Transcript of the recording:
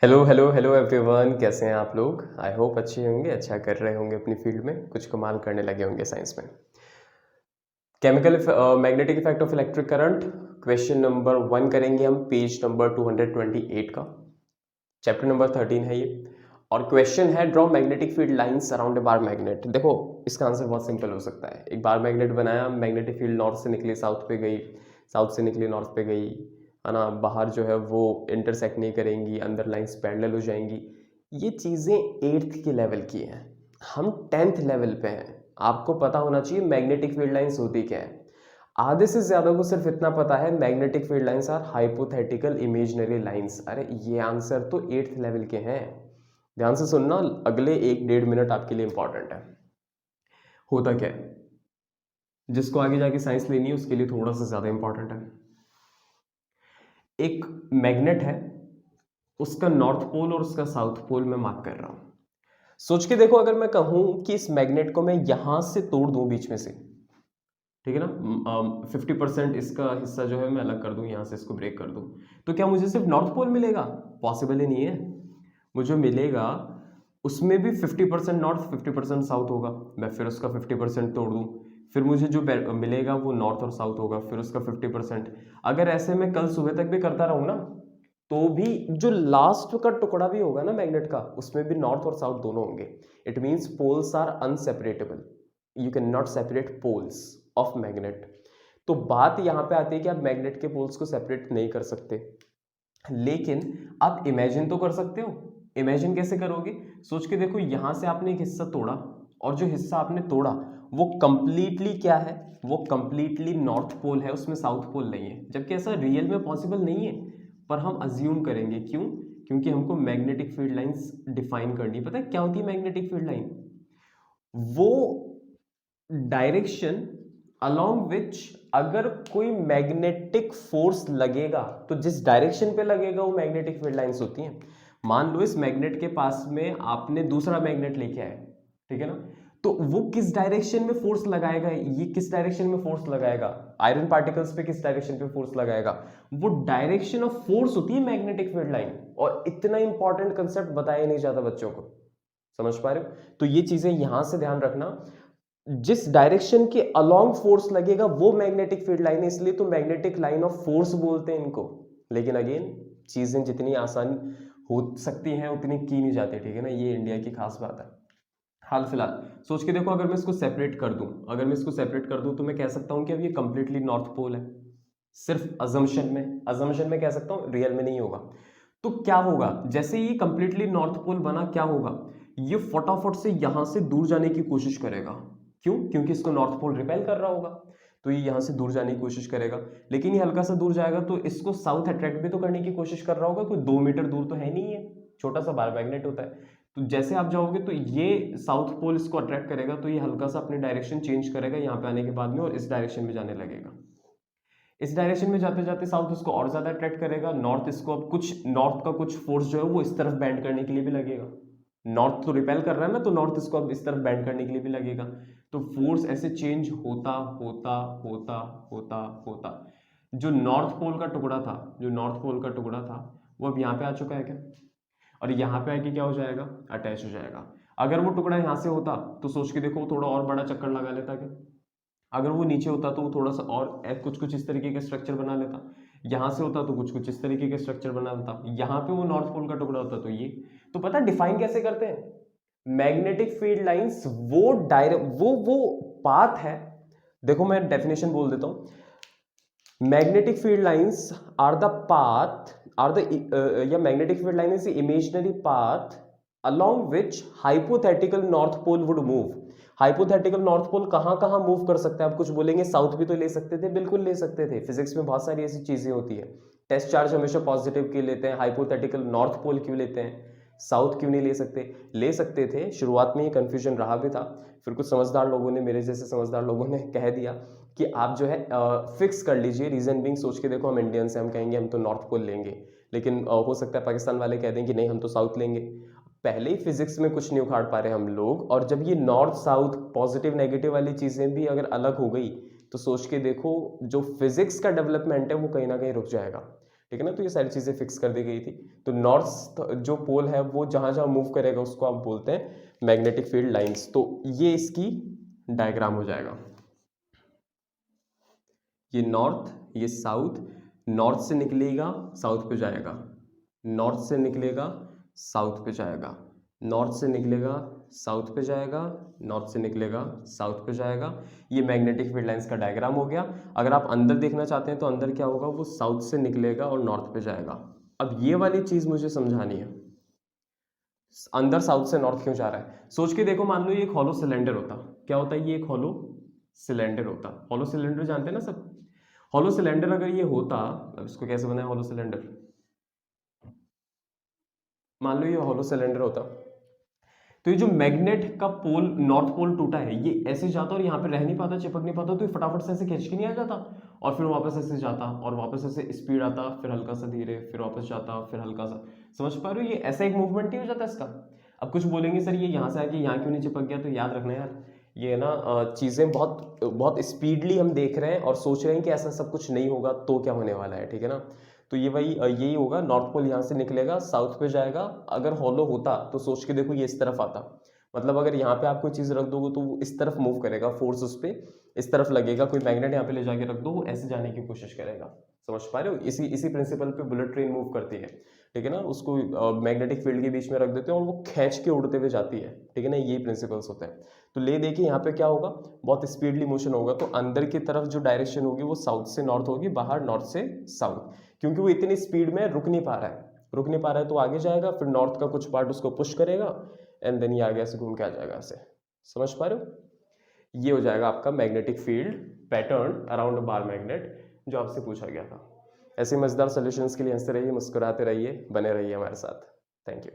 Hello hello hello everyone, कैसे हैं आप लोग। आई होप अच्छे होंगे, अच्छा कर रहे होंगे अपनी फील्ड में, कुछ कमाल करने लगे होंगे साइंस में। Chemical magnetic effect of electric current, question number 1 करेंगे हम, पेज नंबर 228 का, चैप्टर नंबर 13 है ये। और क्वेश्चन है draw magnetic field lines around a bar magnet. देखो, इसका आंसर बहुत सिंपल हो सकता है। एक बार मैग्नेट बनाया, मैग्नेटिक फील्ड नॉर्थ से निकली साउथ पे गई, साउथ से निकली नॉर्थ पे गई, है ना। बाहर जो है वो इंटरसेक्ट नहीं करेंगी, अंदर लाइंस पैरेलल हो जाएंगी। ये चीज़ें 8th के लेवल की हैं, हम 10th लेवल पे हैं। आपको पता होना चाहिए मैग्नेटिक फील्ड लाइंस होती क्या है। आधे से ज्यादा को सिर्फ इतना पता है, magnetic field lines are hypothetical imaginary lines. अरे ये आंसर तो 8th लेवल के हैं। ध्यान से सुनना, अगले 1-1.5 मिनट आपके लिए इंपॉर्टेंट है। होता क्या है, जिसको आगे जाके साइंस लेनी है उसके लिए थोड़ा सा ज्यादा इंपॉर्टेंट है। एक मैग्नेट है, उसका नॉर्थ पोल और उसका साउथ पोल मैं मार्क कर रहा हूं। सोच के देखो, अगर मैं कहूं कि इस मैग्नेट को मैं यहां से तोड़ दूं बीच में से, ठीक है ना, 50% इसका हिस्सा जो है मैं अलग कर दूं, यहां से इसको ब्रेक कर दूं, तो क्या मुझे सिर्फ नॉर्थ पोल मिलेगा? पॉसिबल ही नहीं है। मुझे मिलेगा उसमें भी 50% नॉर्थ 50% साउथ होगा। मैं फिर उसका 50% तोड़ दूं, फिर मुझे जो मिलेगा वो नॉर्थ और साउथ होगा, फिर उसका 50%। अगर ऐसे मैं कल सुबह तक भी करता रहूं ना, तो भी जो लास्ट का टुकड़ा भी होगा ना मैग्नेट का, उसमें भी नॉर्थ और साउथ दोनों होंगे। It means poles are unseparatable, you can not separate poles of magnet. तो बात यहां पे आती है कि आप मैग्नेट के पोल्स को सेपरेट नहीं कर सकते, लेकिन आप इमेजिन तो कर सकते हो। इमेजिन कैसे करोगे? सोच के देखो, यहां से आपने एक हिस्सा तोड़ा, और जो हिस्सा आपने तोड़ा वो कंप्लीटली क्या है, वो कंप्लीटली नॉर्थ पोल है, उसमें साउथ पोल नहीं है। जबकि ऐसा रियल में पॉसिबल नहीं है, पर हम अज्यूम करेंगे। क्यों? क्योंकि हमको मैग्नेटिक फील्ड लाइंस डिफाइन करनी है। पता है क्या होती है मैग्नेटिक फील्ड लाइन? वो डायरेक्शन अलोंग विच अगर कोई मैग्नेटिक फोर्स लगेगा, तो जिस डायरेक्शन पे लगेगा वो मैग्नेटिक फील्ड लाइंस होती हैं। मान लो इस मैग्नेट के पास में आपने दूसरा मैग्नेट लेके आए, ठीक है ना, तो वो किस डायरेक्शन में फोर्स लगाएगा, ये किस डायरेक्शन में फोर्स लगाएगा, आयरन पार्टिकल्स पे किस डायरेक्शन पे फोर्स लगाएगा, वो डायरेक्शन ऑफ फोर्स होती है मैग्नेटिक फील्ड लाइन। और इतना इंपॉर्टेंट कंसेप्ट बताया नहीं जाता बच्चों को, समझ पा रहे हो? तो ये चीजें यहां से ध्यान रखना, जिस डायरेक्शन के अलोंग फोर्स लगेगा वो मैग्नेटिक फील्ड लाइन है, इसलिए तो मैग्नेटिक लाइन ऑफ फोर्स बोलते हैं इनको। लेकिन अगेन, चीजें जितनी आसान हो सकती हैं उतनी की नहीं जाती, ठीक है ना, ये इंडिया की खास बात है। हाल फिलहाल सोच के देखो, अगर मैं इसको सेपरेट कर दूं, अगर मैं इसको सेपरेट कर दूं तो मैं कह सकता हूं कि अब ये कंप्लीटली नॉर्थ पोल है। सिर्फ अजम्पशन में कह सकता हूं, रियल में नहीं होगा। तो क्या होगा, जैसे ये कंप्लीटली नॉर्थ पोल बना, क्या होगा, ये फटाफट से यहां से दूर जाने की कोशिश करेगा। क्यों? क्योंकि इसको नॉर्थ पोल रिपेल कर रहा होगा, तो ये यहां से दूर जाने की कोशिश करेगा। लेकिन ये हल्का सा दूर जाएगा तो इसको साउथ अट्रैक्ट भी तो करने की कोशिश कर रहा होगा, कोई 2 मीटर दूर तो है नहीं है, छोटा सा बार मैग्नेट होता है। तो जैसे आप जाओगे तो ये साउथ पोल इसको अट्रैक्ट करेगा, तो ये हल्का सा अपनी डायरेक्शन चेंज करेगा यहाँ पे आने के बाद में, और इस डायरेक्शन में जाने लगेगा। इस डायरेक्शन में जाते जाते साउथ इसको और ज्यादा अट्रैक्ट करेगा, नॉर्थ इसको अब कुछ नॉर्थ का कुछ फोर्स जो है वो इस तरफ बैंड करने के लिए भी लगेगा। नॉर्थ तो रिपेल कर रहा है ना, तो नॉर्थ इसको अब इस तरफ बैंड करने के लिए भी लगेगा। तो फोर्स ऐसे चेंज होता होता होता होता होता, जो नॉर्थ पोल का टुकड़ा था, जो नॉर्थ पोल का टुकड़ा था, वो अब यहाँ पे आ चुका है क्या? और यहाँ पे आके क्या हो जाएगा, अटैच हो जाएगा। अगर वो टुकड़ा यहाँ से होता तो सोच के देखो, वो थोड़ा और बड़ा चक्कर लगा लेता क्या? अगर वो नीचे होता तो वो थोड़ा सा और कुछ कुछ इस तरीके के स्ट्रक्चर बना लेता, यहाँ से होता तो कुछ कुछ इस तरीके के स्ट्रक्चर बना लेता, यहाँ पे वो नॉर्थ पोल का टुकड़ा होता तो ये। तो पता डिफाइन कैसे करते हैं मैग्नेटिक फील्ड लाइंस? वो डायरेक्ट वो पाथ है। देखो मैं डेफिनेशन बोल देता हूं, magnetic field lines are the path, are the या magnetic field line is imaginary path along which hypothetical north pole would move। Hypothetical north pole कहां कहां मूव कर सकता है? आप कुछ बोलेंगे साउथ भी तो ले सकते थे, बिल्कुल ले सकते थे, फिजिक्स में बहुत सारी ऐसी चीजें होती है। टेस्ट चार्ज हमेशा पॉजिटिव क्यों लेते हैं, हाइपोथेटिकल नॉर्थ पोल क्यों लेते हैं, साउथ क्यों नहीं ले सकते? ले सकते थे, शुरुआत में ये कंफ्यूजन रहा भी था, फिर कुछ समझदार लोगों ने, मेरे जैसे समझदार लोगों ने कह दिया कि आप जो है फिक्स कर लीजिए। रीजन बिंग, सोच के देखो, हम इंडियंस हैं, हम कहेंगे हम तो नॉर्थ पोल लेंगे, लेकिन हो सकता है पाकिस्तान वाले कह दें कि नहीं हम तो साउथ लेंगे। पहले ही फिजिक्स में कुछ नहीं उखाड़ पा रहे हम लोग, और जब ये नॉर्थ साउथ पॉजिटिव नेगेटिव वाली चीजें भी अगर अलग हो गई, तो सोच के देखो जो फिजिक्स का डेवलपमेंट है वो कहीं ना कहीं रुक जाएगा। ठीक है ना। तो ये सारी चीज़ें फिक्स कर दी गई थी। तो नॉर्थ जो पोल है वो जहाँ जहाँ मूव करेगा उसको आप बोलते हैं मैग्नेटिक फील्ड लाइंस। तो ये इसकी डायग्राम हो जाएगा, ये नॉर्थ, ये साउथ, नॉर्थ से निकलेगा साउथ पे जाएगा, नॉर्थ से निकलेगा साउथ पे जाएगा, नॉर्थ से निकलेगा साउथ पे जाएगा, नॉर्थ से निकलेगा साउथ पे जाएगा। ये मैग्नेटिक फील्ड लाइंस का डायग्राम हो गया। अगर आप अंदर देखना चाहते हैं तो अंदर क्या होगा, वो साउथ से निकलेगा और नॉर्थ पे जाएगा। अब ये वाली चीज मुझे समझानी है, अंदर साउथ से नॉर्थ क्यों जा रहा है। सोच के देखो, मान लो ये एक हॉलो सिलेंडर होता, क्या होता है, ये एक हॉलो सिलेंडर होता। हॉलो सिलेंडर जानते हैं ना सब। हॉलो सिलेंडर अगर ये होता, अब इसको कैसे बनाए हॉलो सिलेंडर, मान लो ये हॉलो सिलेंडर होता, तो ये जो मैग्नेट का पोल, नॉर्थ पोल टूटा है, ये ऐसे जाता और यहाँ पे रह नहीं पाता, चिपक नहीं पाता, तो ये फटाफट से ऐसे खींच के नहीं आ जाता और फिर वापस ऐसे जाता और वापस ऐसे स्पीड आता, फिर हल्का सा धीरे, फिर वापस जाता, फिर हल्का सा। समझ पा रहे हो, ये ऐसा एक मूवमेंट नहीं हो जाता इसका। अब कुछ बोलेंगे सर ये यहाँ से आके यहाँ क्यों नहीं चिपक गया, तो याद रखना यार, ये ना चीज़ें बहुत बहुत स्पीडली हम देख रहे हैं और सोच रहे हैं कि ऐसा सब कुछ नहीं होगा तो क्या होने वाला है, ठीक है ना। तो ये वही यही होगा, नॉर्थ पोल यहाँ से निकलेगा साउथ पे जाएगा। अगर हॉलो होता तो सोच के देखो ये इस तरफ आता, मतलब अगर यहाँ पे आप कोई चीज़ रख दोगे तो वो इस तरफ मूव करेगा, फोर्स उस पर इस तरफ लगेगा। कोई मैग्नेट यहाँ पे ले जाके रख दो, वो ऐसे जाने की कोशिश करेगा। समझ पा रहे हो, इसी इसी प्रिंसिपल पे बुलेट ट्रेन मूव करती है, ठीक है ना। उसको मैग्नेटिक फील्ड के बीच में रख देते हैं और वो खींच के उड़ते हुए जाती है, ठीक है ना। यही प्रिंसिपल्स होते हैं। तो ले देखिए यहाँ पे क्या होगा, बहुत स्पीडली मोशन होगा, तो अंदर की तरफ जो डायरेक्शन होगी वो साउथ से नॉर्थ होगी, बाहर नॉर्थ से साउथ, क्योंकि वो इतनी स्पीड में रुक नहीं पा रहा है, रुक नहीं पा रहा है तो आगे जाएगा, फिर नॉर्थ का कुछ पार्ट उसको पुश करेगा एंड देन ये आगे ऐसे घूम के आ जाएगा ऐसे। समझ पा रहे हो, ये हो जाएगा आपका magnetic field pattern around bar magnet जो आपसे पूछा गया था। ऐसे मजेदार सॉल्यूशंस के लिए हंसते रहिए, मुस्कुराते रहिए, बने रहिए हमारे साथ। Thank you.